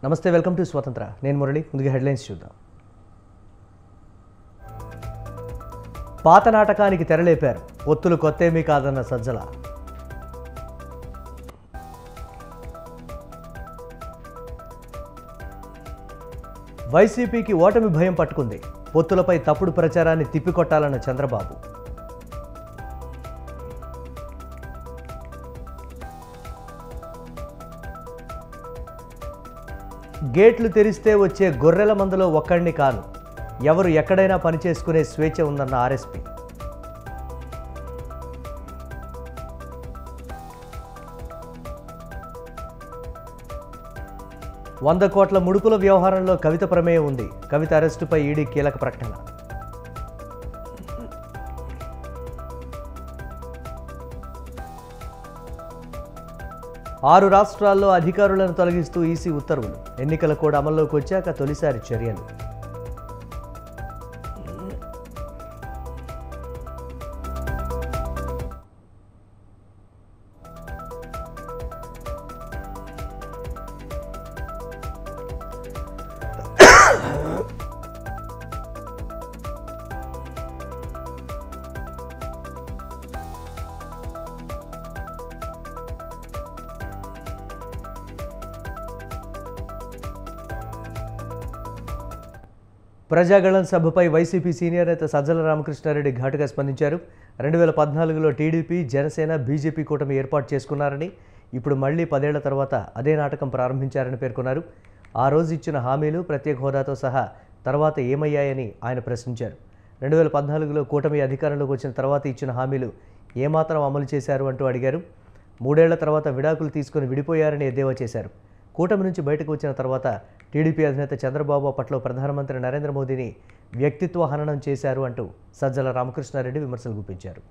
నమస్తే, welcome to స్వతంత్ర. నేను మురళి. ముందుగా హెడ్లైన్స్ చూద్దాం. పాత నాటకానికి తెరలేపారు. ఒత్తులు కొత్తేమీ కాదన్న సజ్జల. వైసీపీకి ఓటమి భయం పట్టుకుంది. పొత్తులపై తప్పుడు ప్రచారాన్ని తిప్పికొట్టాలన్న చంద్రబాబు. గేట్లు తెరిస్తే వచ్చే గొర్రెల మందలో ఒక్కడిని కాను, ఎవరు ఎక్కడైనా పనిచేసుకునే స్వేచ్ఛ ఉందన్న ఆర్ఎస్పీ. ₹100 కోట్ల ముడుపుల వ్యవహారంలో కవిత ప్రమేయం ఉంది. కవిత అరెస్టుపై ఈడీ కీలక ప్రకటన. ఆరు రాష్ట్రాల్లో అధికారులను తొలగిస్తూ ఈసీ ఉత్తర్వులు. ఎన్నికల కోడ్ అమల్లోకి వచ్చాక తొలిసారి చర్యలు. ప్రజాగళం సభపై వైసీపీ సీనియర్ నేత సజ్జల రామకృష్ణారెడ్డి ఘాటుగా స్పందించారు. 2014లో టీడీపీ, జనసేన, బీజేపీ కూటమి ఏర్పాటు చేసుకున్నారని, ఇప్పుడు మళ్లీ 10 ఏళ్ల తర్వాత అదే నాటకం ప్రారంభించారని పేర్కొన్నారు. ఆ రోజు ఇచ్చిన హామీలు, ప్రత్యేక హోదాతో సహా తర్వాత ఏమయ్యాయని ఆయన ప్రశ్నించారు. 2014లో కూటమి అధికారంలోకి వచ్చిన తర్వాత ఇచ్చిన హామీలు ఏమాత్రం అమలు చేశారు అంటూ అడిగారు. 3 ఏళ్ల తర్వాత విడాకులు తీసుకుని విడిపోయారని ఎద్దేవా చేశారు. కూటమి నుంచి బయటకు వచ్చిన తర్వాత టీడీపీ అధినేత చంద్రబాబు పట్ల ప్రధానమంత్రి నరేంద్ర మోదీని వ్యక్తిత్వ హననం చేశారు అంటూ సజ్జల రామకృష్ణారెడ్డి విమర్శలు గుప్పించారు.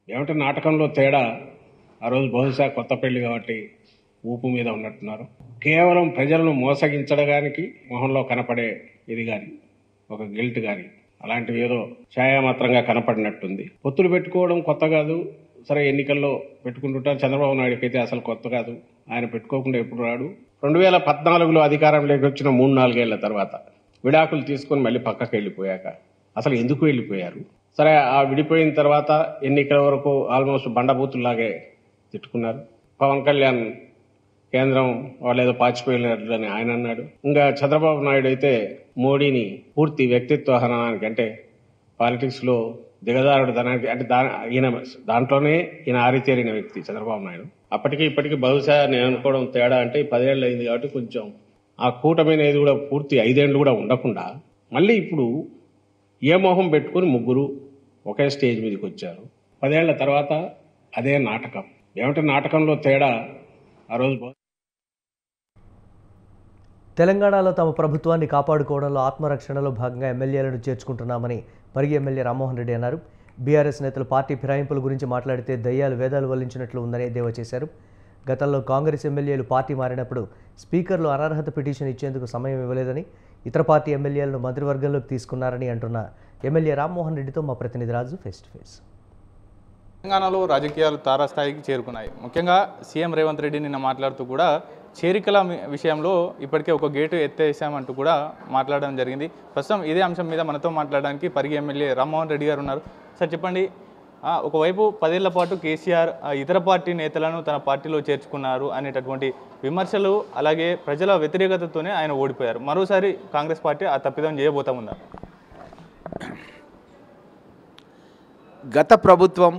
ఏమంటే నాటకంలో తేడా ఆ రోజు బహుశా కొత్త పెళ్లి కాబట్టి ఊపు మీద ఉన్నట్టున్నారు. కేవలం ప్రజలను మోసగించడానికి మొహంలో కనపడే ఇది గాని, ఒక గిల్ట్ గాని, అలాంటివి ఏదో ఛాయామాత్రంగా కనపడినట్టుంది. పొత్తులు పెట్టుకోవడం కొత్త కాదు. సరే, ఎన్నికల్లో పెట్టుకుంటుంటారు. చంద్రబాబు నాయుడుకి అయితే అసలు కొత్త కాదు. ఆయన పెట్టుకోకుండా ఎప్పుడు రాడు. 2014లో అధికారంలోకి వచ్చిన 3-4 ఏళ్ల తర్వాత విడాకులు తీసుకుని మళ్ళీ పక్కకి వెళ్ళిపోయాక అసలు ఎందుకు వెళ్ళిపోయారు? సరే, ఆ విడిపోయిన తర్వాత ఎన్నికల వరకు ఆల్మోస్ట్ బండబూతుల్లాగే తిట్టుకున్నారు. పవన్ కళ్యాణ్ కేంద్రం వాళ్ళేదో పాచిపోయినారని ఆయన అన్నాడు. ఇంకా చంద్రబాబు నాయుడు అయితే మోడీని పూర్తి వ్యక్తిత్వ హననానికి, అంటే పాలిటిక్స్ లో దిగజారుడు ధనానికి, అంటే దాంట్లోనే ఈయన ఆరితేరిన వ్యక్తి చంద్రబాబు నాయుడు. అప్పటికి ఇప్పటికీ బహుశా నేను అనుకోవడం తేడా అంటే 10 ఏళ్ళు అయింది కాబట్టి కొంచెం ఆ కూటమి అనేది కూడా పూర్తి 5 ఏళ్లు కూడా ఉండకుండా మళ్ళీ ఇప్పుడు ఏ మోహం పెట్టుకుని ముగ్గురు ఒకే స్టేజ్ మీదకి వచ్చారు. 10 ఏళ్ల తర్వాత అదే నాటకం. ఏమంటే నాటకంలో తేడా ఆ రోజు. తెలంగాణలో తమ ప్రభుత్వాన్ని కాపాడుకోవడంలో ఆత్మరక్షణలో భాగంగా ఎమ్మెల్యేలను చేర్చుకుంటున్నామని పరిగి ఎమ్మెల్యే రామ్మోహన్ రెడ్డి అన్నారు. బీఆర్ఎస్ నేతలు పార్టీ ఫిరాయింపుల గురించి మాట్లాడితే దయ్యాలు వేదాలు వల్లించినట్లు ఉందని ఎద్దేవా చేశారు. గతంలో కాంగ్రెస్ ఎమ్మెల్యేలు పార్టీ మారినప్పుడు స్పీకర్లు అనర్హత పిటిషన్ ఇచ్చేందుకు సమయం ఇవ్వలేదని, ఇతర పార్టీ ఎమ్మెల్యేలను మంత్రివర్గంలోకి తీసుకున్నారని అంటున్న ఎమ్మెల్యే రామ్మోహన్ రెడ్డితో మా ప్రతినిధి రాజు ఫేస్ టు ఫేస్. తెలంగాణలో రాజకీయాలు తారాస్థాయికి చేరుకున్నాయి. ముఖ్యంగా సీఎం రేవంత్ రెడ్డి నిన్న మాట్లాడుతూ కూడా చేరికల విషయంలో ఇప్పటికే ఒక గేటు ఎత్తేసామంటూ కూడా మాట్లాడడం జరిగింది. ప్రస్తుతం ఇదే అంశం మీద మనతో మాట్లాడడానికి పరిగి ఎమ్మెల్యే రామ్మోహన్ రెడ్డి గారు ఉన్నారు. సార్ చెప్పండి, ఒకవైపు 10 ఏళ్ల పాటు కేసీఆర్ ఇతర పార్టీ నేతలను తన పార్టీలో చేర్చుకున్నారు అనేటటువంటి విమర్శలు, అలాగే ప్రజల వ్యతిరేకతతోనే ఆయన ఓడిపోయారు. మరోసారి కాంగ్రెస్ పార్టీ ఆ తప్పిదం చేయబోతామన్నారు. గత ప్రభుత్వం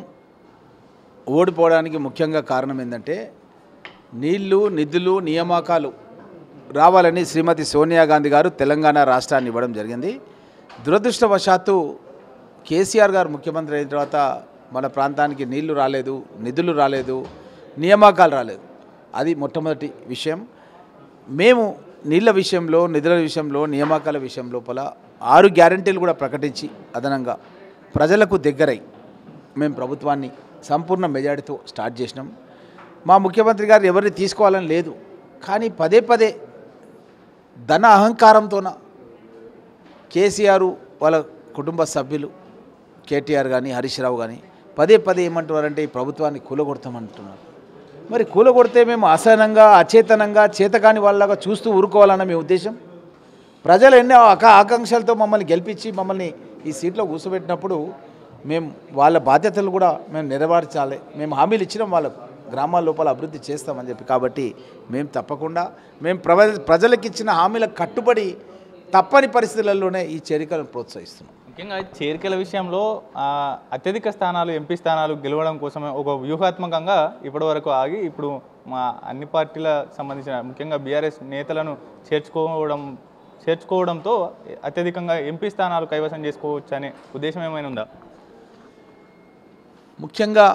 ఓడిపోవడానికి ముఖ్యంగా కారణం ఏంటంటే నీళ్లు, నిధులు, నియామకాలు రావాలని శ్రీమతి సోనియా గాంధీ గారు తెలంగాణ రాష్ట్రాన్ని ఇవ్వడం జరిగింది. దురదృష్టవశాత్తు కేసీఆర్ గారు ముఖ్యమంత్రి అయిన తర్వాత మన ప్రాంతానికి నీళ్లు రాలేదు, నిధులు రాలేదు, నియామకాలు రాలేదు. అది మొట్టమొదటి విషయం. మేము నీళ్ల విషయంలో, నిధుల విషయంలో, నియామకాల విషయం లోపల 6 గ్యారంటీలు కూడా ప్రకటించి అదనంగా ప్రజలకు దగ్గరై మేము ప్రభుత్వాన్ని సంపూర్ణ మెజారిటీతో స్టార్ట్ చేసినాం. మా ముఖ్యమంత్రి గారు ఎవరిని తీసుకోవాలని లేదు, కానీ పదే పదే ధన అహంకారంతోన కేసీఆర్ వాళ్ళ కుటుంబ సభ్యులు కేటీఆర్ కానీ హరీష్ రావు కానీ పదే పదే ఏమంటున్నారంటే ఈ ప్రభుత్వాన్ని కూలగొడతామంటున్నారు. మరి కూలగొడితే మేము అసహనంగా అచేతనంగా చేతకాని వాళ్ళగా చూస్తూ ఊరుకోవాలన్న మీ ఉద్దేశం? ప్రజలు ఎన్నో ఆకాంక్షలతో మమ్మల్ని గెలిపించి మమ్మల్ని ఈ సీట్లో కూర్చోబెట్టినప్పుడు మేము వాళ్ళ బాధ్యతలు కూడా మేము నెరవేర్చాలి. మేము హామీలు ఇచ్చినాం వాళ్ళకు, గ్రామాల లోపల అభివృద్ధి చేస్తామని చెప్పి. కాబట్టి మేము తప్పకుండా మేము ప్రజలకు ఇచ్చిన హామీలకు కట్టుబడి తప్పని పరిస్థితులలోనే ఈ చేరికలను ప్రోత్సహిస్తున్నాం. ముఖ్యంగా చేరికల విషయంలో అత్యధిక స్థానాలు ఎంపీ స్థానాలు గెలవడం కోసమే ఒక వ్యూహాత్మకంగా ఇప్పటివరకు ఆగి ఇప్పుడు మా అన్ని పార్టీల సంబంధించిన ముఖ్యంగా బీఆర్ఎస్ నేతలను చేర్చుకోవడంతో అత్యధికంగా ఎంపీ స్థానాలు కైవసం చేసుకోవచ్చు అనే ఉద్దేశం ఏమైనా ఉందా? ముఖ్యంగా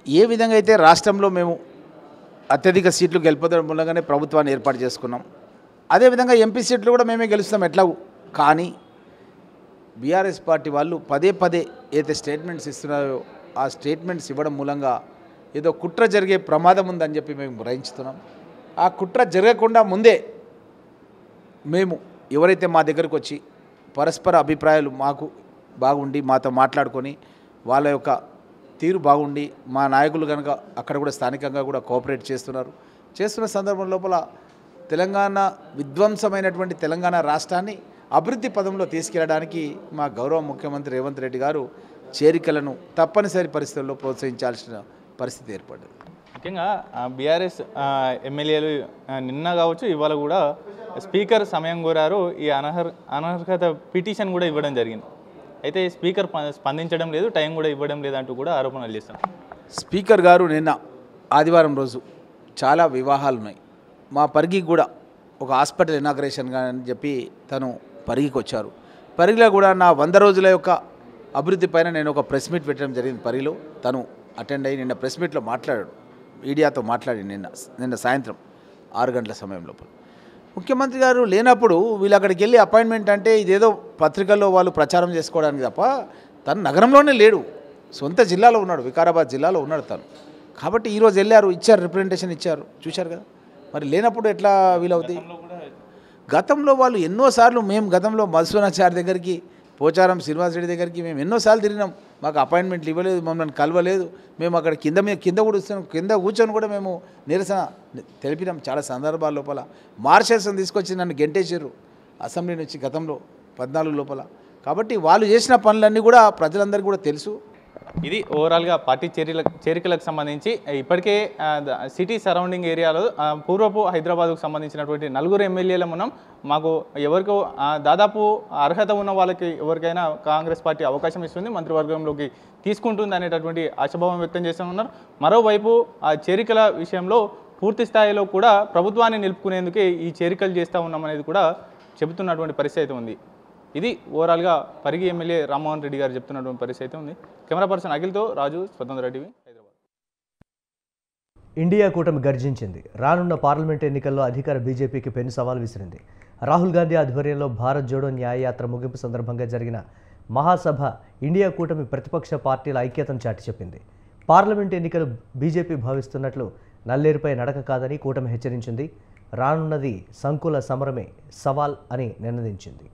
ఏ విధంగా అయితే రాష్ట్రంలో మేము అత్యధిక సీట్లు గెలుపడం మూలంగానే ప్రభుత్వాన్ని ఏర్పాటు చేసుకున్నాం, అదేవిధంగా ఎంపీ సీట్లు కూడా మేమే గెలుస్తాం ఎట్లాగూ. కానీ బీఆర్ఎస్ పార్టీ వాళ్ళు పదే పదే ఏదైతే స్టేట్మెంట్స్ ఇస్తున్నారో ఆ స్టేట్మెంట్స్ ఇవ్వడం మూలంగా ఏదో కుట్ర జరిగే ప్రమాదం ఉందని చెప్పి మేము గ్రహించుతున్నాం. ఆ కుట్ర జరగకుండా ముందే మేము ఎవరైతే మా దగ్గరకు వచ్చి పరస్పర అభిప్రాయాలు మాకు బాగుండి మాతో మాట్లాడుకొని వాళ్ళ యొక్క తీరు బాగుండి మా నాయకులు కనుక అక్కడ కూడా స్థానికంగా కూడా కోఆపరేట్ చేస్తున్న సందర్భం లోపల తెలంగాణ విధ్వంసమైనటువంటి తెలంగాణ రాష్ట్రాన్ని అభివృద్ధి పదంలో తీసుకెళ్ళడానికి మా గౌరవ ముఖ్యమంత్రి రేవంత్ రెడ్డి గారు చేరికలను తప్పనిసరి పరిస్థితుల్లో ప్రోత్సహించాల్సిన పరిస్థితి ఏర్పడింది. ముఖ్యంగా బీఆర్ఎస్ ఎమ్మెల్యేలు నిన్న కావచ్చు ఇవాళ కూడా స్పీకర్ సమయం కోరారు. ఈ అనర్హత పిటిషన్ కూడా ఇవ్వడం జరిగింది. అయితే స్పీకర్ స్పందించడం లేదు, టైం కూడా ఇవ్వడం లేదంటూ కూడా ఆరోపణలు చేస్తాం. స్పీకర్ గారు నిన్న ఆదివారం రోజు చాలా వివాహాలు ఉన్నాయి, మా పరిగికి కూడా ఒక హాస్పిటల్ ఇనాగ్రేషన్ అని చెప్పి తను పరిగికి వచ్చారు. పరిగిలో కూడా నా 100 రోజుల యొక్క అభివృద్ధి పైన నేను ఒక ప్రెస్ మీట్ పెట్టడం జరిగింది. పరిగిలో తను అటెండ్ అయ్యి నిన్న ప్రెస్ మీట్లో మాట్లాడాడు, మీడియాతో మాట్లాడి నిన్న సాయంత్రం 6 గంటల సమయం లోపల. ముఖ్యమంత్రి గారు లేనప్పుడు వీళ్ళు అక్కడికి వెళ్ళి అపాయింట్మెంట్ అంటే ఇదేదో పత్రికల్లో వాళ్ళు ప్రచారం చేసుకోవడానికి తప్ప తను నగరంలోనే లేడు, సొంత జిల్లాలో ఉన్నాడు, వికారాబాద్ జిల్లాలో ఉన్నాడు తను. కాబట్టి ఈరోజు వెళ్ళారు, ఇచ్చారు, రిప్రజెంటేషన్ ఇచ్చారు, చూశారు కదా. మరి లేనప్పుడు ఎట్లా వీలవుతాయి? గతంలో వాళ్ళు ఎన్నోసార్లు మేము గతంలో మధుసూనాచారి దగ్గరికి, పోచారం శ్రీనివాస్ రెడ్డి దగ్గరికి మేము ఎన్నోసార్లు తిరిగినాం. మాకు అపాయింట్మెంట్లు ఇవ్వలేదు, మమ్మల్ని కలవలేదు. మేము అక్కడ కింద కూర్చొని కూడా మేము నిరసన తెలిపినాం చాలా సందర్భాల లోపల. మార్షల్స్ని తీసుకొచ్చి నన్ను గెంటేసారు అసెంబ్లీ నుంచి గతంలో 14 లోపల. కాబట్టి వాళ్ళు చేసిన పనులన్నీ కూడా ప్రజలందరికీ కూడా తెలుసు. ఇది ఓవరాల్గా పార్టీ చేరికలకు సంబంధించి ఇప్పటికే సిటీ సరౌండింగ్ ఏరియాలో పూర్వపు హైదరాబాద్కు సంబంధించినటువంటి 4 ఎమ్మెల్యేలు ఉన్నాం. మాకు ఎవరికో దాదాపు అర్హత ఉన్న వాళ్ళకి ఎవరికైనా కాంగ్రెస్ పార్టీ అవకాశం ఇస్తుంది, మంత్రివర్గంలోకి తీసుకుంటుంది అనేటటువంటి ఆశాభావం వ్యక్తం చేస్తూ ఉన్నారు. మరోవైపు ఆ చేరికల విషయంలో పూర్తి స్థాయిలో కూడా ప్రభుత్వాన్ని నిలుపుకునేందుకే ఈ చేరికలు చేస్తూ ఉన్నామనేది కూడా చెబుతున్నటువంటి పరిస్థితి ఉంది. ఇది ఓవరాల్గా పరిగి ఎమ్మెల్యే రామ్మోహన్ రెడ్డి గారు చెప్తున్నటువంటి పరిస్థితి ఉంది. కెమెరా పర్సన్ అఖిల్తో రాజు, స్వతంత్ర టీవీ, హైదరాబాద్. ఇండియా కూటమి గర్జించింది. రానున్న పార్లమెంట్ ఎన్నికల్లో అధికార బీజేపీకి పెను సవాల్ విసిరింది. రాహుల్ గాంధీ ఆధ్వర్యంలో భారత్ జోడో న్యాయయాత్ర ముగింపు సందర్భంగా జరిగిన మహాసభ ఇండియా కూటమి ప్రతిపక్ష పార్టీల ఐక్యతను చాటి చెప్పింది. పార్లమెంట్ ఎన్నికలు బీజేపీ భావిస్తున్నట్లు నల్లేరుపై నడక కాదని కూటమి హెచ్చరించింది. రానున్నది సంకుల సమరమే సవాల్ అని నిర్ణయించింది.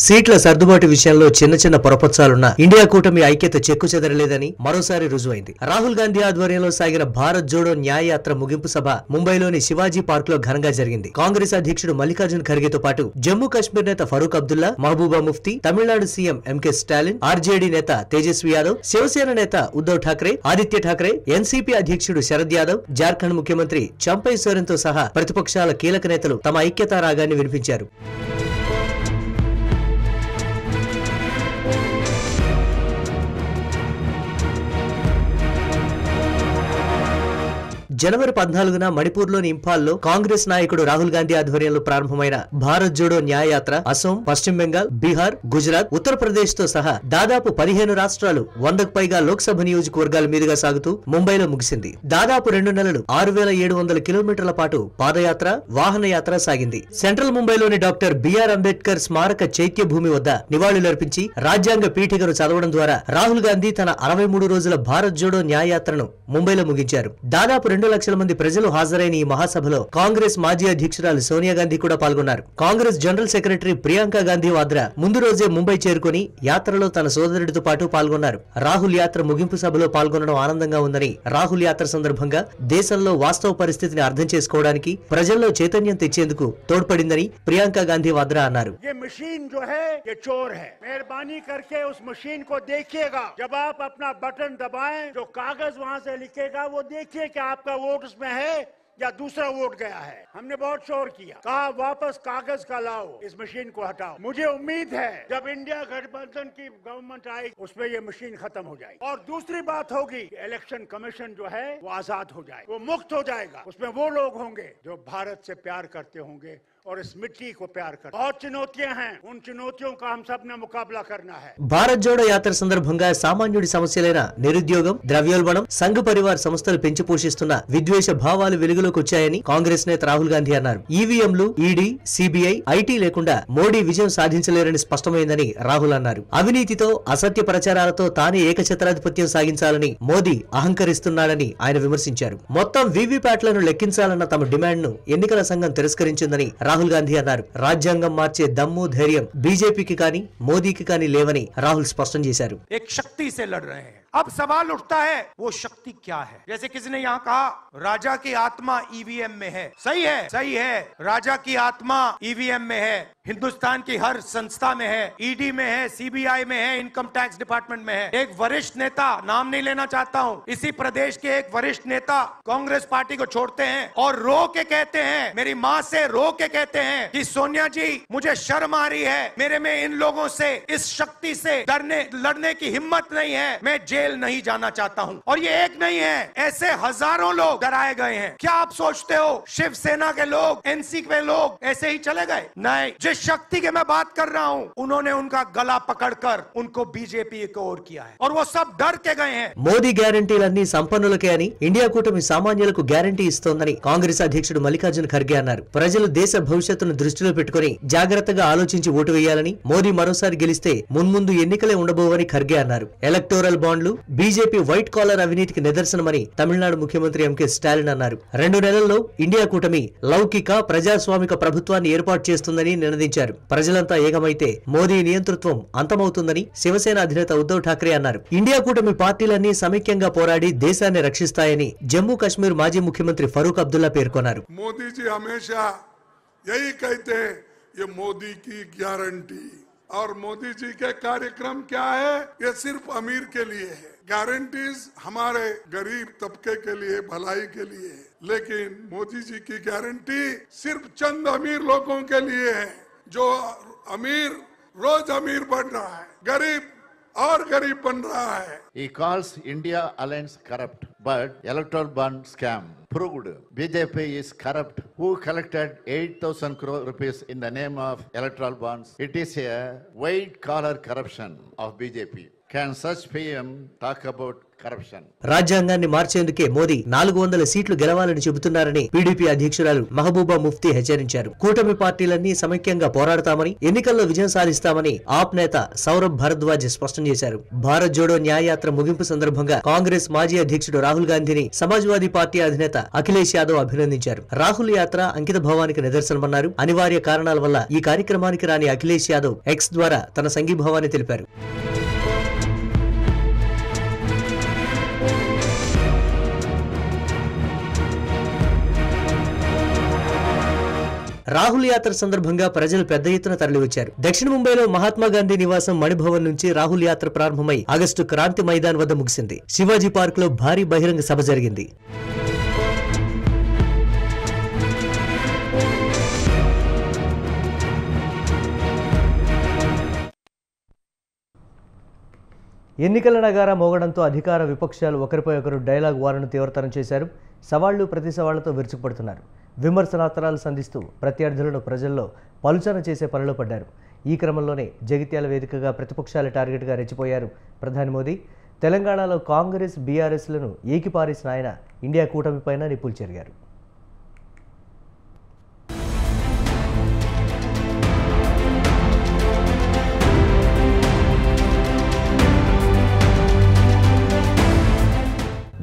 సీట్ల సర్దుబాటు విషయంలో చిన్న పొరపచ్చాలున్న ఇండియా కూటమి ఐక్యత చెక్కు చెదరలేదని మరోసారి రుజువైంది. రాహుల్ గాంధీ ఆధ్వర్యంలో సాగిన భారత్ జోడో న్యాయయాత్ర ముగింపు సభ ముంబైలోని శివాజీ పార్క్ లో ఘనంగా జరిగింది. కాంగ్రెస్ అధ్యక్షుడు మల్లికార్జున్ ఖర్గేతో పాటు జమ్మూ కాశ్మీర్ నేత Farooq Abdullah, Mehbooba Mufti, Tamil Nadu CM MK Stalin, RJD నేత తేజస్వి యాదవ్, శివసేన నేత ఉద్దవ్ ఠాక్రే, ఆదిత్య ఠాక్రే, ఎన్సీపీ అధ్యక్షుడు శరద్ యాదవ్, జార్ఖండ్ ముఖ్యమంత్రి చంపై సోరెన్ తో సహా ప్రతిపక్షాల కీలక నేతలు తమ ఐక్యతా రాగాన్ని వినిపించారు. జనవరి 14న మణిపూర్లోని ఇంఫాల్లో కాంగ్రెస్ నాయకుడు రాహుల్ గాంధీ ఆధ్వర్యంలో ప్రారంభమైన భారత్ జోడో న్యాయయాత్ర అసోం, పశ్చిమ బెంగాల్, బీహార్, గుజరాత్, ఉత్తరప్రదేశ్ తో సహా దాదాపు 15 రాష్ట్రాలు 100కు పైగా లోక్సభ నియోజకవర్గాల మీదుగా సాగుతూ ముంబైలో ముగిసింది. దాదాపు 2 నెలలు 6700 కిలోమీటర్ల పాటు పాదయాత్ర, వాహనయాత్ర సాగింది. సెంట్రల్ ముంబైలోని డాక్టర్ బిఆర్ అంబేద్కర్ స్మారక చైత్య భూమి వద్ద నివాళులర్పించి రాజ్యాంగ పీఠికను చదవడం ద్వారా రాహుల్ గాంధీ తన 63 రోజుల భారత్ జోడో న్యాయయాత్రను ముంబైలో ముగించారు. దాదాపు 2 లక్షల మంది ప్రజలు హాజరైన ఈ మహాసభలో కాంగ్రెస్ మాజీ అధ్యక్షురాలు సోనియా గాంధీ కూడా పాల్గొన్నారు. కాంగ్రెస్ జనరల్ సెక్రటరీ ప్రియాంక గాంధీ వాద్రా ముందు రోజే ముంబై చేరుకుని యాత్రలో తన సోదరుడితో పాటు పాల్గొన్నారు. రాహుల్ యాత్ర ముగింపు సభలో పాల్గొనడం ఆనందంగా ఉందని, రాహుల్ యాత్ర సందర్భంగా దేశంలో వాస్తవ పరిస్థితిని అర్థం చేసుకోవడానికి ప్రజల్లో చైతన్యం తెచ్చేందుకు తోడ్పడిందని ప్రియాంక గాంధీ వాద్రా అన్నారు. मेहरबानी करके उस मशीन को देखिएगा, जब आप अपना बटन दबाएं जो कागज वहां से लिखेगा वो देखिए कि आपका वोट उसमें है या दूसरा वोट गया है। हमने बहुत शोर किया, कहा वापस कागज का लाओ, इस मशीन को हटाओ। मुझे उम्मीद है जब इंडिया गठबंधन की गवर्नमेंट आएगी उसमें ये मशीन खत्म हो जाएगी। और दूसरी बात होगी, इलेक्शन कमीशन जो है वो आजाद हो जाएगा, वो मुक्त हो जाएगा। उसमें वो लोग होंगे जो भारत से प्यार करते होंगे और इस मिट्टी को प्यार करते। बहुत चुनौतियां हैं, उन चुनौतियों का हम सब ने मुकाबला करना है. భారత్ జోడో యాత్ర సందర్భంగా సామాన్యుడి సమస్యలైన నిరుద్యోగం, ద్రవ్యోల్బణం, సంఘ పరివార్ సంస్థలు పెంచి పోషిస్తున్న విద్వేష భావాలు వెలుగులోకి వచ్చాయని కాంగ్రెస్ నేత రాహుల్ గాంధీ అన్నారు. ఈవీఎంలు, ఈడీ, సిబిఐ, ఐటీ లేకుండా మోడీ విజయం సాధించలేరని స్పష్టమైందని రాహుల్ అన్నారు. అవినీతితో, అసత్య ప్రచారాలతో తానే ఏకఛత్రాధిపత్యం సాగించాలని మోదీ అహంకరిస్తున్నాడని ఆయన విమర్శించారు. మొత్తం వీవీప్యాట్లను లెక్కించాలన్న తమ డిమాండ్ను ఎన్నికల సంఘం తిరస్కరించిందని రాహుల్ గాంధీ అన్నారు. రాజ్యాంగం మార్చే దమ్ము, ధైర్యం బీజేపీకి కానీ మోదీకి కానీ లేవని రాహుల్ స్పష్టం చేశారు. एक शक्ति से लड़ रहे हैं। अब सवाल उठता है वो शक्ति क्या है। जैसे किसी ने यहाँ कहा राजा की आत्मा ईवीएम में है। सही है, सही है, राजा की आत्मा ईवीएम में है, हिंदुस्तान की हर संस्था में है, ईडी में है, सीबीआई में है, इनकम टैक्स डिपार्टमेंट में है। एक वरिष्ठ नेता, नाम नहीं लेना चाहता हूँ, इसी प्रदेश के एक वरिष्ठ नेता कांग्रेस पार्टी को छोड़ते हैं और रो के कहते हैं, मेरी माँ से रो के कहते हैं कि सोनिया जी मुझे शर्म आ रही है, मेरे में इन लोगों से, इस शक्ति से लड़ने की हिम्मत नहीं है, मैं जेल नहीं जाना चाहता हूं। और ये एक नहीं है, ऐसे हजारों लोग डराए गए हैं। क्या आप सोचते हो शिवसेना के लोग, एनसी के लोग ऐसे ही चले गए? नहीं, जिस शक्ति के मैं बात कर रहा हूं उन्होंने उनका गला पकड़कर उनको बीजेपी की ओर किया है और वो सब डर के गए हैं. మోదీ గ్యారంటీలన్నీ సంపన్నులకే అని, ఇండియా కూటమి సామాన్యులకు గ్యారంటీ ఇస్తోందని కాంగ్రెస్ అధ్యక్షుడు మల్లికార్జున్ ఖర్గే అన్నారు. ప్రజలు దేశ భవిష్యత్తును దృష్టిలో పెట్టుకుని జాగ్రత్తగా ఆలోచించి ఓటు వేయాలని, మోదీ మరోసారి గెలిస్తే మున్ముందు ఎన్నికలే ఉండబోవని ఖర్గే అన్నారు. ఎలక్టోరల్ బాండ్లు బీజేపీ వైట్ కాలర్ అవినీతికి నిదర్శనమని తమిళనాడు ముఖ్యమంత్రి ఎంకే స్టాలిన్ అన్నారు. 2 నెలల్లో ఇండియా కూటమి లౌకిక ప్రజాస్వామిక ప్రభుత్వాన్ని ఏర్పాటు చేస్తుందని నినదించారు. ప్రజలంతా ఏకమైతే మోదీ నియంతృత్వం అంతమవుతుందని శివసేన అధినేత ఉద్దవ్ ఠాక్రే అన్నారు. ఇండియా కూటమి పార్టీలన్నీ సమైక్యంగా పోరాడి దేశాన్ని రక్షిస్తాయని జమ్మూ కాశ్మీర్ మాజీ ముఖ్యమంత్రి ఫరూక్ అబ్దుల్లా పేర్కొన్నారు. మోదీజీ హమేషా यही कहते हैं, ये मोदी की गारंटी। और मोदी जी के कार्यक्रम क्या है? ये सिर्फ अमीर के लिए है। गारंटीज हमारे गरीब तबके के लिए, भलाई के लिए है, लेकिन मोदी जी की गारंटी सिर्फ चंद अमीर लोगों के लिए है। जो अमीर रोज अमीर बन रहा है, गरीब और गरीब बन रहा है. He calls India alliance corrupt, but electoral bond scam proved BJP is corrupt. Who collected 8,000 crore rupees in the name of electoral bonds? It is a white collar corruption of BJP. Can such PM talk about corruption? రాజ్యాంగాన్ని మార్చేందుకే మోదీ 400 సీట్లు గెలవాలని చెబుతున్నారని PDP అధ్యక్షురాలు మహబూబా ముఫ్తీ హెచ్చరించారు. కూటమి పార్టీలన్నీ సమైక్యంగా పోరాడతామని, ఎన్నికల్లో విజయం సాధిస్తామని ఆప్ నేత సౌరభ్ భరద్వాజ్ స్పష్టం చేశారు. భారత్ జోడో న్యాయయాత్ర ముగింపు సందర్భంగా కాంగ్రెస్ మాజీ అధ్యక్షుడు రాహుల్ గాంధీని సమాజ్వాదీ పార్టీ అధినేత అఖిలేష్ యాదవ్ అభినందించారు. రాహుల్ యాత్ర అంకిత భావానికి నిదర్శనమన్నారు. అనివార్య కారణాల వల్ల ఈ కార్యక్రమానికి రాని అఖిలేష్ యాదవ్ ఎక్స్ ద్వారా తన సంఘీభావాన్ని తెలిపారు. రాహుల్ యాత్ర సందర్భంగా ప్రజలు పెద్ద ఎత్తున తరలివచ్చారు. దక్షిణ ముంబైలో మహాత్మా గాంధీ నివాసం మణిభవన్ నుంచి రాహుల్ యాత్ర ప్రారంభమై ఆగస్టు క్రాంతి మైదాన్ వద్ద ముగిసింది. శివాజీ పార్క్ లో భారీ బహిరంగ సభ జరిగింది. ఎన్నికల నగారా మోగడంతో అధికార విపక్షాలు ఒకరిపై ఒకరు డైలాగ్ వార్ను తీవ్రతరం చేశారు. సవాళ్లు ప్రతి సవాళ్లతో విరుచుకుపడుతున్నారు. విమర్శనాస్త్రాలు సంధిస్తూ ప్రత్యర్థులను ప్రజల్లో పలుచన చేసే పనిలో పడ్డారు. ఈ క్రమంలోనే జగిత్యాల వేదికగా ప్రతిపక్షాల టార్గెట్గా రెచ్చిపోయారు ప్రధాని మోదీ. తెలంగాణలో కాంగ్రెస్ బీఆర్ఎస్లను ఏకిపారేసిన ఆయన ఇండియా కూటమిపైన నిప్పులు చెరిగారు.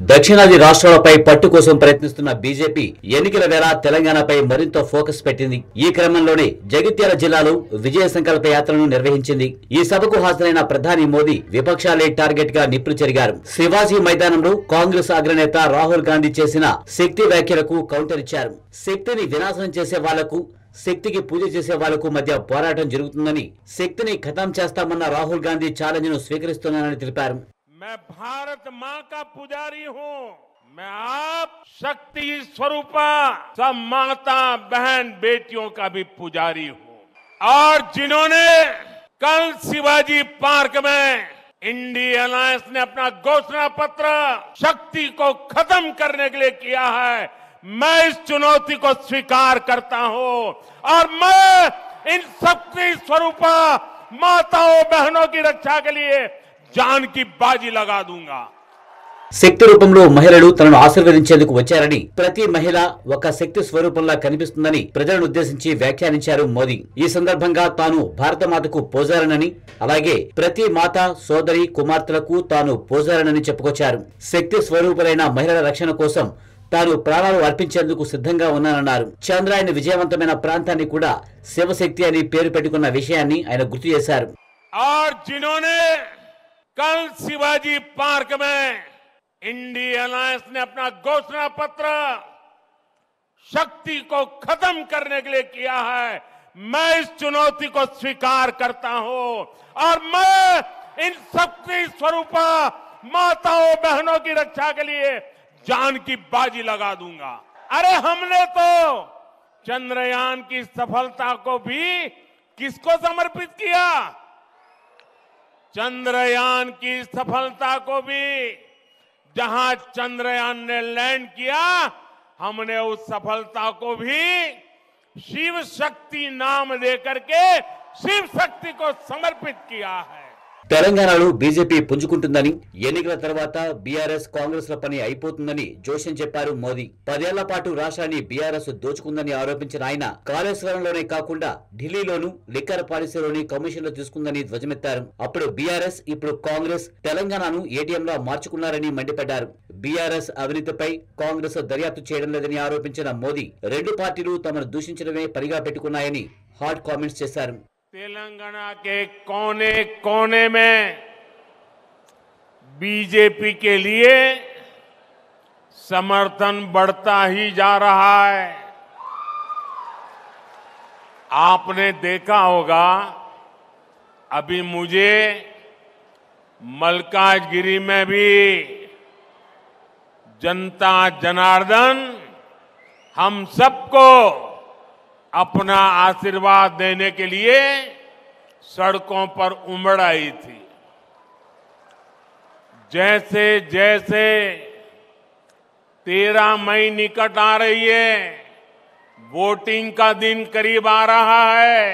దక్షిణాది రాష్ట్రాలపై పట్టు కోసం ప్రయత్నిస్తున్న బీజేపీ ఎన్నికల వేళ తెలంగాణపై మరింత ఫోకస్ పెట్టింది. ఈ క్రమంలోనే జగిత్యాల జిల్లాలో విజయ సంకల్ప యాత్రను నిర్వహించింది. ఈ సభకు హాజరైన ప్రధాని మోదీ విపక్షాలే టార్గెట్ గా నిప్పులు చెరిగారు. శివాజీ మైదానంలో కాంగ్రెస్ అగ్రనేత రాహుల్ గాంధీ చేసిన శక్తి వ్యాఖ్యలకు కౌంటర్ ఇచ్చారు. శక్తిని వినాశనం చేసే వాళ్లకు, శక్తికి పూజ చేసే వాళ్లకు మధ్య పోరాటం జరుగుతుందని, శక్తిని ఖతం చేస్తామన్న రాహుల్ గాంధీ ఛాలెంజ్ ను స్వీకరిస్తున్నానని తెలిపారు. मैं भारत माँ का पुजारी हूँ। मैं आप शक्ति स्वरूपा सब माता बहन बेटियों का भी पुजारी हूँ। और जिन्होंने कल शिवाजी पार्क में इंडिया अलायंस ने अपना घोषणा पत्र शक्ति को खत्म करने के लिए किया है, मैं इस चुनौती को स्वीकार करता हूँ और मैं इन शक्ति स्वरूपा माताओं बहनों की रक्षा के लिए जान की बाजी लगा दूंगा. శక్తి రూపంలో మహిళలు తనను ఆశీర్వదించేందుకు వచ్చారని, ప్రతి మహిళ ఒక శక్తి స్వరూపంలా కనిపిస్తుందని ప్రజలను ఉద్దేశించి వ్యాఖ్యానించారు మోదీ. ఈ సందర్భంగా తాను భారతమాతకు పోజారనని, అలాగే ప్రతి మాత సోదరి కుమార్తెలకు తాను పోజారనని చెప్పుకొచ్చారు. శక్తి స్వరూపులైన మహిళల రక్షణ కోసం తాను ప్రాణాలు అర్పించేందుకు సిద్ధంగా ఉన్నానన్నారు. చంద్రాయన్ విజయవంతమైన ప్రాంతాన్ని కూడా శివశక్తి అని పేరు పెట్టుకున్న విషయాన్ని ఆయన గుర్తు చేశారు. कल शिवाजी पार्क में इंडिया अलायंस ने अपना घोषणा पत्र शक्ति को खत्म करने के लिए किया है, मैं इस चुनौती को स्वीकार करता हूं और मैं इन शक्ति स्वरूपा माताओं बहनों की रक्षा के लिए जान की बाजी लगा दूंगा. अरे हमने तो चंद्रयान की सफलता को भी किसको समर्पित किया? चंद्रयान की सफलता को भी जहां चंद्रयान ने लैंड किया, हमने उस सफलता को भी शिव शक्ति नाम देकर के शिव शक्ति को समर्पित किया है. తెలంగాణలో బీజేపీ పుంజుకుంటుందని, ఎన్నికల తర్వాత బీఆర్ఎస్ కాంగ్రెస్ ల పని అయిపోతుందని జోషన్ చెప్పారు మోదీ. 10 ఏళ్ల పాటు రాష్ట్రాన్ని బీఆర్ఎస్ దోచుకుందని ఆరోపించిన ఆయన కాళేశ్వరంలోనే కాకుండా ఢిల్లీలోనూ లిక్కర్ పాలసీలోని కమిషన్లు తీసుకుందని ధ్వజమెత్తారు. అప్పుడు బీఆర్ఎస్, ఇప్పుడు కాంగ్రెస్ తెలంగాణను ఏటీఎంలా మార్చుకున్నారని మండిపడ్డారు. బీఆర్ఎస్ అవినీతిపై కాంగ్రెస్ దర్యాప్తు చేయడం లేదని ఆరోపించిన మోదీ రెండు పార్టీలు తమను దూషించడమే పనిగా పెట్టుకున్నాయని హాట్ కామెంట్స్ చేశారు. तेलंगाना के कोने कोने में बीजेपी के लिए समर्थन बढ़ता ही जा रहा है. आपने देखा होगा, अभी मुझे मल्काजगिरी में भी जनता जनार्दन हम सबको अपना आशीर्वाद देने के लिए सड़कों पर उमड़ आई थी. जैसे जैसे 13 मई निकट आ रही है, वोटिंग का दिन करीब आ रहा है,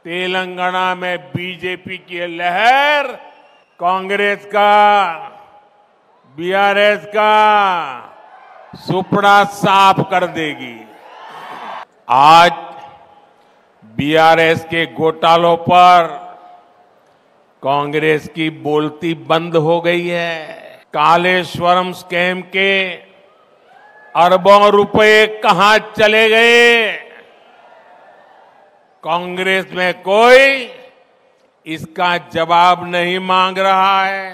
तेलंगाना में बीजेपी की लहर कांग्रेस का, बीआरएस का सुपड़ा साफ कर देगी. आज बीआरएस के घोटालों पर कांग्रेस की बोलती बंद हो गई है. कालेश्वरम स्कैम के अरबों रुपए कहां चले गए? कांग्रेस में कोई इसका जवाब नहीं मांग रहा है.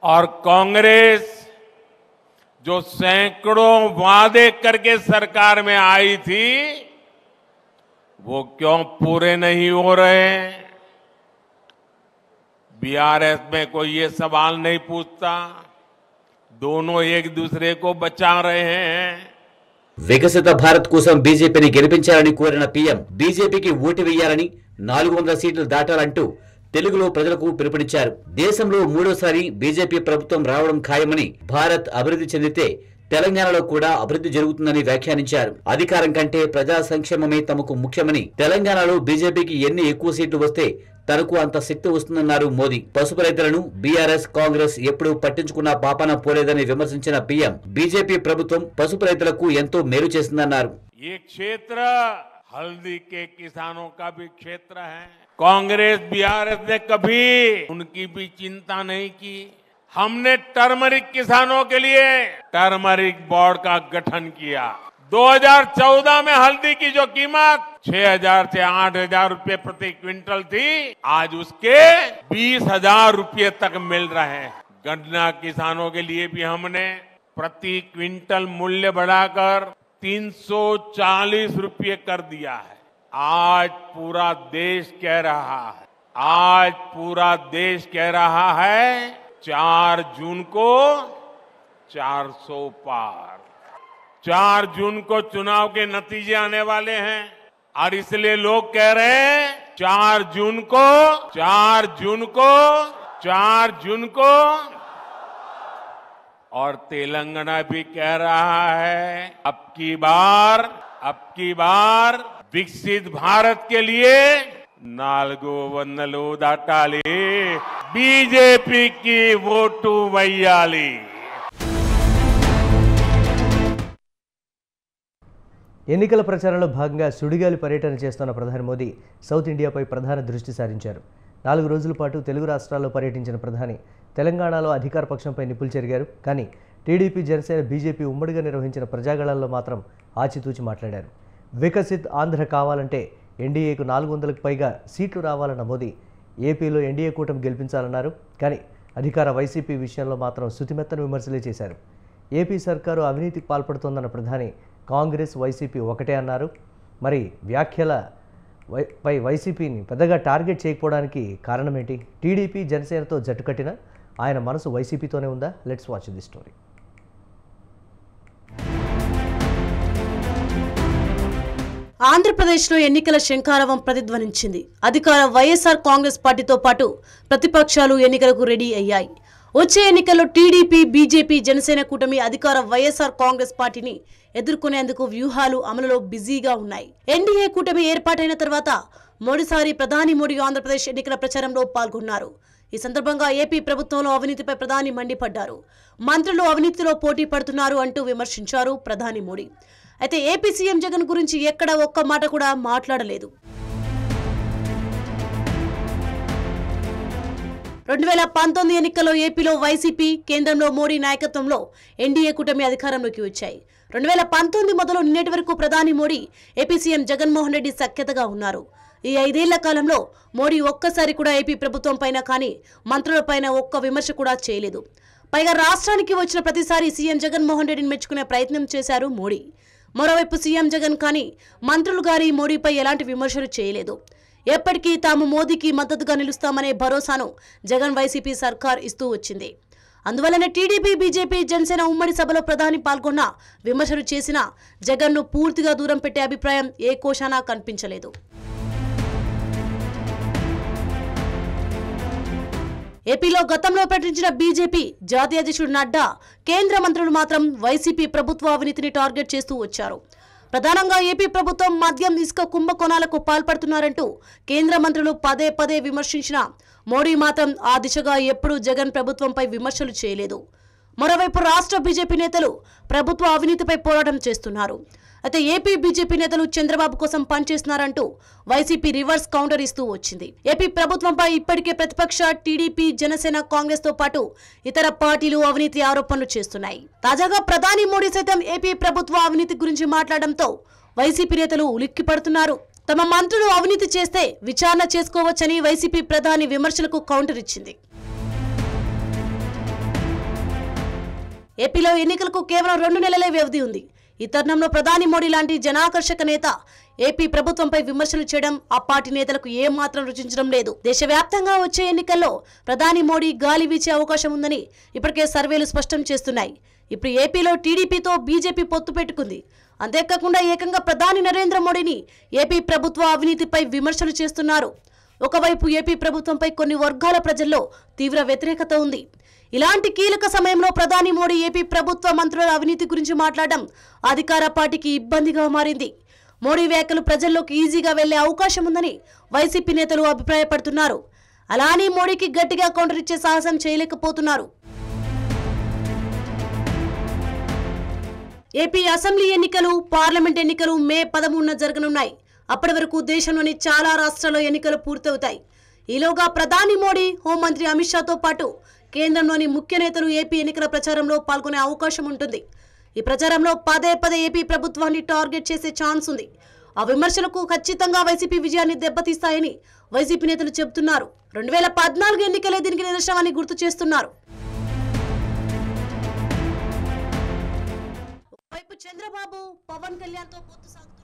और कांग्रेस जो सैकड़ों वादे करके सरकार में आई थी, वो क्यों पूरे नहीं हो रहे? बीआरएस में कोई ये सवाल नहीं पूछता. दोनों एक दूसरे को बचा रहे हैं. వికసిత భారత్ కోసం బీజేపీని గెలిపించాలని కోరిన పీఎం బీజేపీకి ఓటు వేయాలని 400 సీట్లు దాటాలంటూ తెలుగులో ప్రజలకు పిలుపునిచ్చారు. దేశంలో మూడోసారి బీజేపీ ప్రభుత్వం రావడం ఖాయమని, భారత్ అభివృద్ధి చెందితే తెలంగాణలో కూడా అభివృద్ధి జరుగుతుందని వ్యాఖ్యానించారు. అధికారం కంటే ప్రజా సంక్షేమమే తమకు ముఖ్యమని, తెలంగాణలో బీజేపీకి ఎన్ని ఎక్కువ సీట్లు వస్తే తనకు అంత శక్తి వస్తుందన్నారు మోదీ. పసుపు రైతులను బీఆర్ఎస్, కాంగ్రెస్ ఎప్పుడూ పట్టించుకున్న పాపాన పోలేదని విమర్శించిన పీఎం, బీజేపీ ప్రభుత్వం పసుపు రైతులకు ఎంతో మేలు చేసిందన్నారు. ये क्षेत्र हल्दी के किसानों का भी क्षेत्र है। कांग्रेस बीआरएस ने कभी उनकी भी चिंता नहीं की। हमने टर्मरिक किसानों के लिए टर्मरिक बोर्ड का गठन किया। 2014 में हल्दी की जो कीमत 6,000 से 8,000 रुपए प्रति क्विंटल थी, आज उसके 20,000 रुपए तक मिल रहे हैं। गन्ना किसानों के लिए भी हमने प्रति क्विंटल मूल्य बढ़ाकर 340 रुपये कर दिया है। आज पूरा देश कह रहा है 4 जून को 400 पार। 4 जून को चुनाव के नतीजे आने वाले हैं और इसलिए लोग कह रहे हैं 4 जून को और तेलंगाना भी कह रहा है अब की बार विकसित भारत के लिए 4 వందలు దాటాలి, బీజేపీకి ఓటు వేయాలి. ఎన్నికల ప్రచారంలో భాగంగా సుడిగాలి పర్యటన చేస్తున్న ప్రధాని మోదీ సౌత్ ఇండియాపై ప్రధాన దృష్టి సారించారు. 4 రోజుల పాటు తెలుగు రాష్ట్రాల్లో పర్యటించిన ప్రధాని తెలంగాణలో అధికార పక్షంపై నిప్పులు చెరిగారు. కానీ టీడీపీ, జనసేన, బీజేపీ ఉమ్మడిగా నిర్వహించిన ప్రజాగళంలో మాత్రం ఆచితూచి మాట్లాడారు. వికసిత్ ఆంధ్ర కావాలంటే ఎన్డీఏకు 400కు పైగా సీట్లు రావాలన్న మోదీ ఏపీలో ఎన్డీఏ కూటమి గెలిపించాలన్నారు. కానీ అధికార వైసీపీ విషయంలో మాత్రం శుతిమెత్తని విమర్శలే చేశారు. ఏపీ సర్కారు అవినీతికి పాల్పడుతోందన్న ప్రధాని కాంగ్రెస్, వైసీపీ ఒకటే అన్నారు. మరి వ్యాఖ్యల పై వైసీపీని పెద్దగా టార్గెట్ చేయకపోవడానికి కారణం ఏంటి? టీడీపీ, జనసేనతో జట్టు కట్టిన ఆయన మనసు వైసీపీతోనే ఉందా? Let's watch the story. ఆంధ్రప్రదేశ్లో ఎన్నికల శంఖారవం ప్రతిధ్వనించింది. అధికార వైఎస్ఆర్ కాంగ్రెస్ పార్టీతో పాటు ప్రతిపక్షాలు ఎన్నికలకు రెడీ అయ్యాయి. వచ్చే ఎన్నికల్లో టీడీపీ, బీజేపీ, జనసేన కూటమి అధికార వైఎస్ఆర్ కాంగ్రెస్ పార్టీని ఎదుర్కొనేందుకు వ్యూహాలు అమలులో బిజీగా ఉన్నాయి. ఎన్డీఏ కూటమి ఏర్పాటైన తర్వాత మరోసారి ప్రధాని మోడీ ఆంధ్రప్రదేశ్ ఎన్నికల ప్రచారంలో పాల్గొన్నారు. ఈ సందర్భంగా ఏపీ ప్రభుత్వంలో అవినీతిపై ప్రధాని మండిపడ్డారు. మంత్రులు అవినీతిలో పోటీ పడుతున్నారు అంటూ విమర్శించారు ప్రధాని మోడీ. అయితే ఏపీ సీఎం జగన్ గురించి ఎక్కడ ఒక్క మాట కూడా మాట్లాడలేదు. 2019 ఎన్నికల్లో ఏపీలో వైసీపీ, కేంద్రంలో మోడీ నాయకత్వంలో ఎన్డీఏ కూటమి అధికారంలోకి వచ్చాయి. 2019 మొదలు నిన్నటి వరకు ప్రధాని మోడీ, ఏపీ సీఎం జగన్మోహన్ రెడ్డి సఖ్యతగా ఉన్నారు. ఈ 5 ఏళ్ల కాలంలో మోడీ ఒక్కసారి కూడా ఏపీ ప్రభుత్వం పైన కానీ మంత్రులపైన ఒక్క విమర్శ కూడా చేయలేదు. పైగా రాష్ట్రానికి వచ్చిన ప్రతిసారి సీఎం జగన్మోహన్ రెడ్డిని మెచ్చుకునే ప్రయత్నం చేశారు మోడీ. మరోవైపు సీఎం జగన్ కానీ మంత్రులు గారి మోడీపై ఎలాంటి విమర్శలు చేయలేదు. ఎప్పటికీ తాము మోదీకి మద్దతుగా నిలుస్తామనే భరోసాను జగన్ వైసీపీ సర్కార్ ఇస్తూ వచ్చింది. అందువల్లనే టీడీపీ, బీజేపీ, జనసేన ఉమ్మడి సభలో ప్రధాని పాల్గొన్న విమర్శలు చేసినా జగన్ను పూర్తిగా దూరం పెట్టే అభిప్రాయం ఏ కోశానా కనిపించలేదు. ఏపీలో గతంలో ప్రకటించిన బీజేపీ జాతీయ అధ్యక్షుడు నడ్డా, కేంద్ర మంత్రులు మాత్రం వైసీపీ ప్రభుత్వ అవినీతిని టార్గెట్ చేస్తూ వచ్చారు. ప్రధానంగా ఏపీ ప్రభుత్వం మద్యం, ఇసుక కుంభకోణాలకు పాల్పడుతున్నారంటూ కేంద్ర మంత్రులు పదే పదే విమర్శించిన మోడీ మాత్రం ఆ దిశగా ఎప్పుడూ జగన్ ప్రభుత్వంపై విమర్శలు చేయలేదు. మరోవైపు రాష్ట్ర బీజేపీ నేతలు ప్రభుత్వ అవినీతిపై పోరాటం చేస్తున్నారు. అయితే ఏపీ బీజేపీ నేతలు చంద్రబాబు కోసం పనిచేస్తున్నారంటూ వైసీపీ రివర్స్ కౌంటర్ ఇస్తూ వచ్చింది. ఏపీ ప్రభుత్వంపై ఇప్పటికే ప్రతిపక్ష టీడీపీ, జనసేన, కాంగ్రెస్ తో పాటు ఇతర పార్టీలు అవినీతి ఆరోపణలు చేస్తున్నాయి. తాజాగా ప్రధాని మోడీ సైతం ఏపీ ప్రభుత్వ అవినీతి గురించి మాట్లాడడంతో వైసీపీ నేతలు ఉలిక్కి పడుతున్నారు. తమ మంత్రులు అవినీతి చేస్తే విచారణ చేసుకోవచ్చని వైసీపీ ప్రధాని విమర్శలకు కౌంటర్ ఇచ్చింది. ఏపీలో ఎన్నికలకు కేవలం 2 నెలలే వ్యవధి ఉంది. ఈ తరుణంలో ప్రధాని మోడీ లాంటి జనాకర్షక నేత ఏపీ ప్రభుత్వంపై విమర్శలు చేయడం ఆ పార్టీ నేతలకు ఏమాత్రం రుచించడం లేదు. దేశవ్యాప్తంగా వచ్చే ఎన్నికల్లో ప్రధాని మోడీ గాలి వీచే అవకాశం ఉందని ఇప్పటికే సర్వేలు స్పష్టం చేస్తున్నాయి. ఇప్పుడు ఏపీలో టీడీపీతో బీజేపీ పొత్తు పెట్టుకుంది. అంతేకాకుండా ఏకంగా ప్రధాని నరేంద్ర మోడీని ఏపీ ప్రభుత్వ అవినీతిపై విమర్శలు చేస్తున్నారు. ఒకవైపు ఏపీ ప్రభుత్వంపై కొన్ని వర్గాల ప్రజల్లో తీవ్ర వ్యతిరేకత ఉంది. ఇలాంటి కీలక సమయంలో ప్రధాని మోడీ ఏపీ ప్రభుత్వ మంత్రుల అవినీతి గురించి మాట్లాడడం అధికార పార్టీకి ఇబ్బందిగా మారింది. మోడీ వ్యాఖ్యలు ప్రజల్లోకి ఈజీగా వెళ్లే అవకాశం ఉందని వైసీపీ నేతలు అభిప్రాయపడుతున్నారు. అలా అని మోడీకి గట్టిగా కౌంటర్ ఇచ్చే సాహసం చేయలేకపోతున్నారు. ఏపీ అసెంబ్లీ ఎన్నికలు, పార్లమెంట్ ఎన్నికలు మే 13న జరగనున్నాయి. అప్పటి వరకు దేశంలోని చాలా రాష్ట్రాల్లో ఎన్నికలు పూర్తవుతాయి. ఈలోగా ప్రధాని మోడీ, హోంమంత్రి అమిత్ షాతో పాటు కేంద్రంలోని ముఖ్య నేతలు ఏపీ ఎన్నికల ప్రచారంలో పాల్గొనే అవకాశం ఉంటుంది. ఈ ప్రచారంలో పదే ఏపీ ప్రభుత్వాన్ని టార్గెట్ చేసే ఛాన్స్ ఉంది. ఆ విమర్శలకు ఖచ్చితంగా వైసీపీ విజయాన్ని దెబ్బతీస్తాయని వైసీపీ నేతలు చెబుతున్నారు. 2014 ఎన్నికలే దీనికి నిదర్శనమని గుర్తు చేస్తున్నారు. వైపు చంద్రబాబు, పవన్ కళ్యాణ్తో పొత్తు